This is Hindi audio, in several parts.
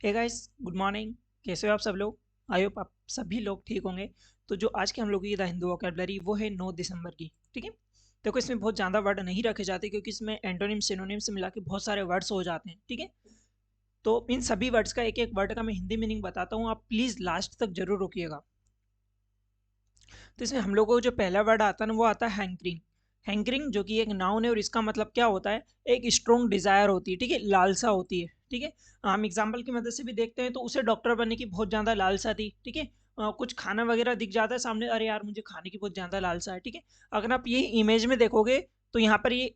Hey guys, good morning. कैसे हो आप सब लोग? आई होप आप सभी लोग ठीक होंगे। तो जो आज के हम लोगों की द हिंदू वोकैबुलरी वो है 9 दिसंबर की। ठीक है। देखो, इसमें बहुत ज़्यादा वर्ड नहीं रखे जाते क्योंकि इसमें एंटोनिम सिनोनिम से मिला के बहुत सारे वर्ड्स हो जाते हैं। ठीक है। तो इन सभी वर्ड्स का एक एक वर्ड का मैं हिंदी मीनिंग बताता हूँ, आप प्लीज़ लास्ट तक जरूर रुकिएगा। तो इसमें हम लोगों को जो पहला वर्ड आता है ना वो आता है हैंकरिंग। हैंकरिंग जो कि एक नाउन है और इसका मतलब क्या होता है, एक स्ट्रॉन्ग डिजायर होती है। ठीक है, लालसा होती है। ठीक है। हम एग्जाम्पल की मदद से भी देखते हैं तो उसे डॉक्टर बनने की बहुत ज़्यादा लालसा थी। ठीक है। कुछ खाना वगैरह दिख जाता है सामने, अरे यार मुझे खाने की बहुत ज़्यादा लालसा है। ठीक है। अगर आप ये इमेज में देखोगे तो यहाँ पर ये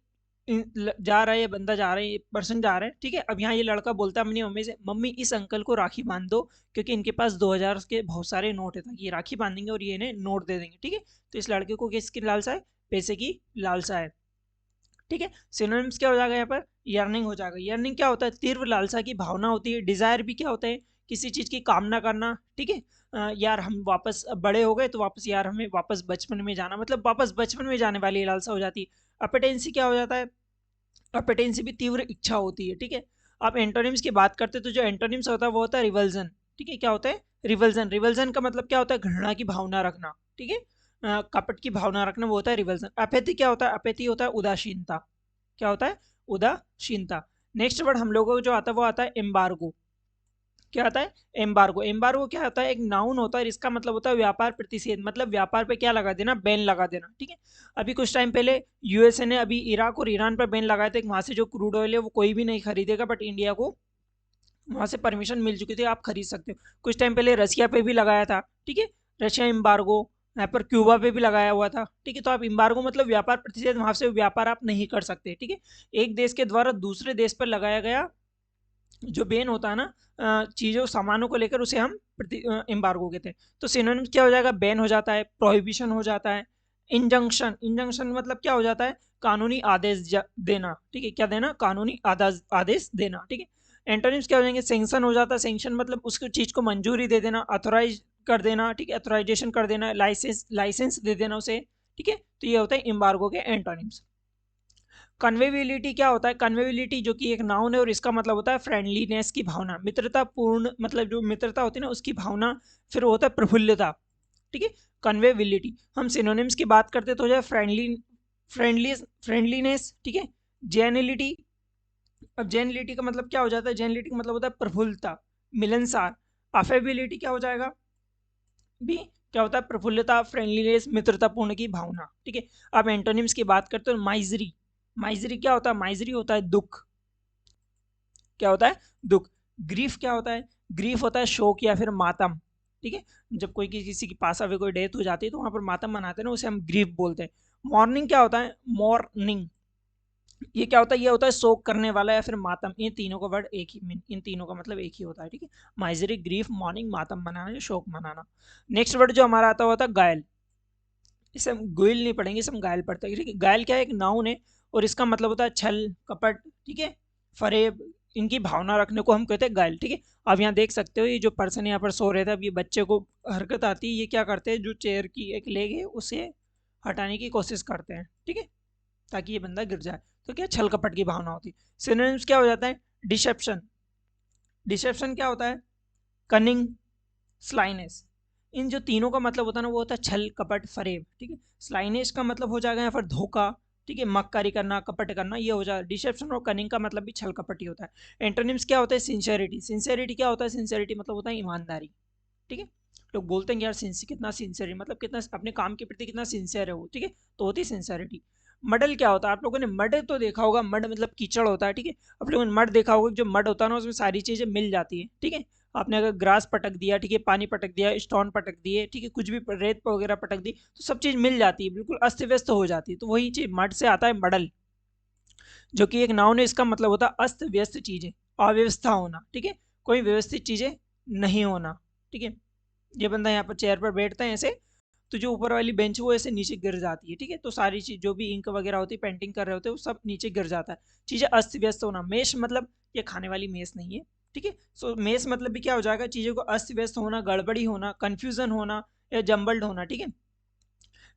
जा रहा है, ये बंदा जा रहा है, ये पर्सन जा रहा है। ठीक है। अब यहाँ ये लड़का बोलता है अपनी मम्मी से, मम्मी इस अंकल को राखी बांध दो क्योंकि इनके पास 2000 के बहुत सारे नोट है, ताकि ये राखी बांधेंगे और ये इन्हें नोट दे देंगे। ठीक है। तो इस लड़के को किसकी लालसा है? पैसे की लालसा है। ठीक है। सिनोनिम्स क्या हो जाएगा यहाँ पर? यर्निंग हो जाएगा। यर्निंग क्या होता है? तीव्र लालसा की भावना होती है। डिजायर भी क्या होता है? किसी चीज की कामना करना। ठीक है। यार हम वापस बड़े हो गए तो वापस यार हमें वापस बचपन में जाना, मतलब वापस बचपन में जाने वाली लालसा हो जाती है। अपेटेंसी क्या हो जाता है? अपेटेंसी भी तीव्र इच्छा होती है। ठीक है। अब एंटोनिम्स की बात करते हैं तो जो एंटोनिम्स होता है वो होता है रिवल्जन। ठीक है। क्या होता है? रिवल्जन। रिवल्जन का मतलब क्या होता है? घृणा की भावना रखना। ठीक है। कपट की भावना रखना, वो होता है रिवल्जन। अपेथी क्या होता है? अपेथी होता है उदासीनता। क्या होता है? उदासीनता। नेक्स्ट वर्ड हम लोगों को जो आता है वो आता है एम्बार्गो। क्या आता है? एम्बार्गो। एम्बार्गो क्या होता है? एक नाउन होता है, इसका मतलब होता है व्यापार प्रतिषेध, मतलब व्यापार पे क्या लगा देना? बैन लगा देना। ठीक है। अभी कुछ टाइम पहले यूएसए ने अभी इराक और ईरान पर बैन लगाए थे, वहां से जो क्रूड ऑयल है वो कोई भी नहीं खरीदेगा, बट इंडिया को वहां से परमिशन मिल चुकी थी, आप खरीद सकते हो। कुछ टाइम पहले रशिया पे भी लगाया था। ठीक है। Russia embargo. यहाँ पर क्यूबा पे भी लगाया हुआ था। ठीक है। तो आप एम्बार्गो मतलब व्यापार प्रतिषेध, वहां से व्यापार आप नहीं कर सकते। ठीक है। एक देश के द्वारा दूसरे देश पर लगाया गया जो बैन होता है ना, चीजों सामानों को लेकर, उसे हम एम्बार्गो कहते हैं। तो सिनोनिम्स क्या हो जाएगा? बैन हो जाता है, प्रोहिबिशन हो जाता है, इंजंक्शन। इंजंक्शन मतलब क्या हो जाता है? कानूनी आदेश देना। ठीक है। क्या देना? कानूनी आदेश आदेश देना। ठीक है। एंटोनिम्स क्या हो जाएंगे? सेंक्शन हो जाता है। सेंक्शन मतलब उसकी चीज को मंजूरी दे देना, अथोराइज कर देना। ठीक है। अथोराइजेशन कर देना, लाइसेंस लाइसेंस दे देना उसे। ठीक है। तो ये होता है एम्बार्गो के एंटोनिम्स। कन्वेबिलिटी क्या होता है? कन्वेबिलिटी जो कि एक नाउन है और इसका मतलब होता है फ्रेंडलीनेस की भावना, मित्रतापूर्ण, मतलब जो मित्रता होती है ना उसकी भावना। फिर होता है प्रफुल्लता। ठीक है। कन्वेबिलिटी। हम सिनोनिम्स की बात करते तो हो जाए फ्रेंडली, फ्रेंडली, फ्रेंडलीनेस। ठीक है। जेनिलिटी। अब जेनिलिटी का मतलब क्या हो जाता है? जेनिलिटी का मतलब होता है प्रफुल्लता, मिलनसार। अफेबिलिटी क्या हो जाएगा? भी क्या होता है? प्रफुल्लता, फ्रेंडलीनेस, मित्रतापूर्ण की भावना। ठीक है। अब एंटोनिम्स की बात करते हो, माइजरी। माइजरी क्या होता है? माइजरी होता है दुख। क्या होता है? दुख। ग्रीफ क्या होता है? ग्रीफ होता है शोक या फिर मातम। ठीक है। जब कोई किसी के पास अभी कोई डेथ हो जाती है तो वहां पर मातम मनाते हैं ना, उसे हम ग्रीफ बोलते हैं। मॉर्निंग क्या होता है? मॉर्निंग। ये क्या होता है? ये होता है शोक करने वाला या फिर मातम। ये तीनों का वर्ड एक ही, इन तीनों का मतलब एक ही होता है। ठीक है। माइजरी, ग्रीफ, मॉर्निंग, मातम मनाना या शोक मनाना। नेक्स्ट वर्ड जो हमारा आता हुआ था गायल। इसे हम गोयल नहीं पढ़ेंगे, इसे हम गायल पढ़ते हैं। ठीक है। गायल क्या है? एक नाउन है और इसका मतलब होता है छल, कपट। ठीक है। फरेब, इनकी भावना रखने को हम कहते हैं गायल। ठीक है। अब यहाँ देख सकते हो ये जो पर्सन यहाँ पर सो रहे थे, अब ये बच्चे को हरकत आती है, ये क्या करते हैं, जो चेयर की एक लेग है उसे हटाने की कोशिश करते हैं। ठीक है। ताकि ये बंदा गिर जाए। तो क्या? छल कपट की भावना होती है। सिनोनिम्स क्या हो जाता है? डिसेप्शन। डिसेप्शन क्या होता है? कनिंग, स्लाइनेस। इन जो तीनों का मतलब होता है ना वो होता है छल, कपट, फरेब। ठीक है। स्लाइनेस का मतलब हो जाएगा यहाँ पर धोखा। ठीक है। मक्कारी करना, कपट करना, ये हो जाएगा। डिसेप्शन और कनिंग का मतलब भी छल कपट ही होता है। एंटोनिम्स क्या होता है? सिंसेरिटी। सिंसेरिटी क्या होता है? सिंसेरिटी मतलब होता है ईमानदारी। ठीक है। लोग बोलते हैं कि यार कितना सिंसियर है, मतलब कितना अपने काम के प्रति कितना सिंसियर है वो। ठीक है। तो होती है सिंसियरिटी। मडल क्या होता है? आप लोगों ने मड तो देखा होगा, मड मतलब कीचड़ होता है। ठीक है। आप लोगों ने मड देखा होगा, जो मड होता है ना उसमें सारी चीजें मिल जाती है। ठीक है। आपने अगर ग्रास पटक दिया, ठीक है, पानी पटक दिया, स्टोन पटक दिए, ठीक है, कुछ भी रेत वगैरह पटक दी, तो सब चीज मिल जाती है, बिल्कुल अस्त व्यस्त हो जाती है। तो वही चीज मड से आता है मडल, जो कि एक नाउन है, इसका मतलब होता है अस्त व्यस्त चीजें, अव्यवस्था होना। ठीक है। कोई व्यवस्थित चीजें नहीं होना। ठीक है। ये बंदा यहाँ पर चेयर पर बैठता है ऐसे, तो जो ऊपर वाली बेंच वो ऐसे नीचे गिर जाती है। ठीक है। तो सारी चीज जो भी इंक वगैरह होती है, पेंटिंग कर रहे होते हैं, वो सब नीचे गिर जाता है। चीजें अस्त व्यस्त होना। मेष मतलब ये खाने वाली मेष नहीं है। ठीक है। सो मेष मतलब भी क्या हो जाएगा? चीजों को अस्त व्यस्त होना, गड़बड़ी होना, कंफ्यूजन होना या जम्बल्ड होना। ठीक है।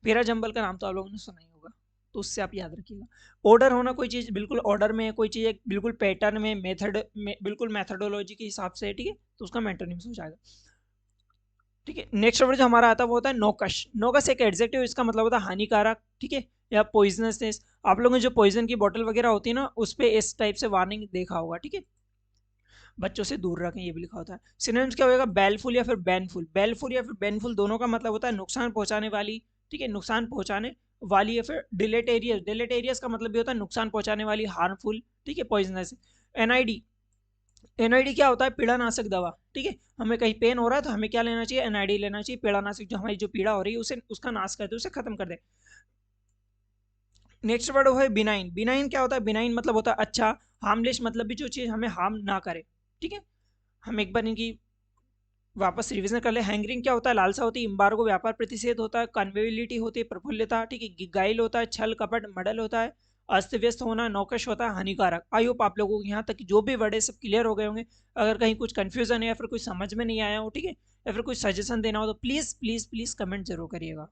पेरा जंबल का नाम तो आप लोगों ने सुना ही होगा। तो उससे आप याद रखिएगा। ऑर्डर होना, कोई चीज़ बिल्कुल ऑर्डर में है, कोई चीज़ एक बिल्कुल पैटर्न में, मेथड में, बिल्कुल मैथडोलॉजी के हिसाब से है, ठीक है, तो उसका मेंटोनिम्स हो जाएगा। ठीक है, नेक्स्ट वर्ड जो हमारा आता है वो होता है नोकश। नोकस एक एडजेक्टिव, इसका मतलब होता है हानिकारक, ठीक है, या पॉइजनसनेस। आप लोगों ने जो पॉइजन की बोतल वगैरह होती है ना, उस पर इस टाइप से वार्निंग देखा होगा, ठीक है, बच्चों से दूर रखें, ये भी लिखा होता है। सिनोनिम्स क्या होगा, बैलफुल या फिर बैनफुल। बैलफुल या फिर बैनफुल दोनों का मतलब होता है नुकसान पहुंचाने वाली, ठीक है, नुकसान पहुंचाने वाली, या फिर डिलेटेरियस। डिलेटेरियस का मतलब भी होता है नुकसान पहुंचाने वाली, हार्मफुल, ठीक है, पॉइजनस। एनआईडी, एनआईडी क्या होता है, पीड़ानाशक दवा, ठीक है, हमें कहीं पेन हो रहा है तो हमें क्या लेना चाहिए, एनआईडी लेना चाहिए, पीड़ानाशक, जो हमारी जो पीड़ा हो रही है उसे, उसका नाश कर दे, उसे खत्म कर दे। नेक्स्ट वर्ड है बिनाइन। बिनाइन क्या होता है, बिनाइन मतलब होता है अच्छा। हार्मलेस मतलब भी जो चीज़ हमें हार्म ना करे, ठीक है। हम एक बार इनकी वापस रिवीजन कर ले। हैंगरिंग क्या होता है, लालसा होती है। इम्बार्गो व्यापार प्रतिषेध होता है। कन्वेबिलिटी होती है, प्रफुल्लता, ठीक है। गाइल होता है, छल कपट मडल होता है। अस्त व्यस्त होना, नौकश होता है, हानिकारक। आई होप आप लोगों को यहाँ तक जो भी वर्ड है सब क्लियर हो गए होंगे। अगर कहीं कुछ कंफ्यूजन है या फिर कुछ समझ में नहीं आया हो, ठीक है, या फिर कुछ सजेशन देना हो तो प्लीज़ प्लीज़ प्लीज़ कमेंट जरूर करिएगा।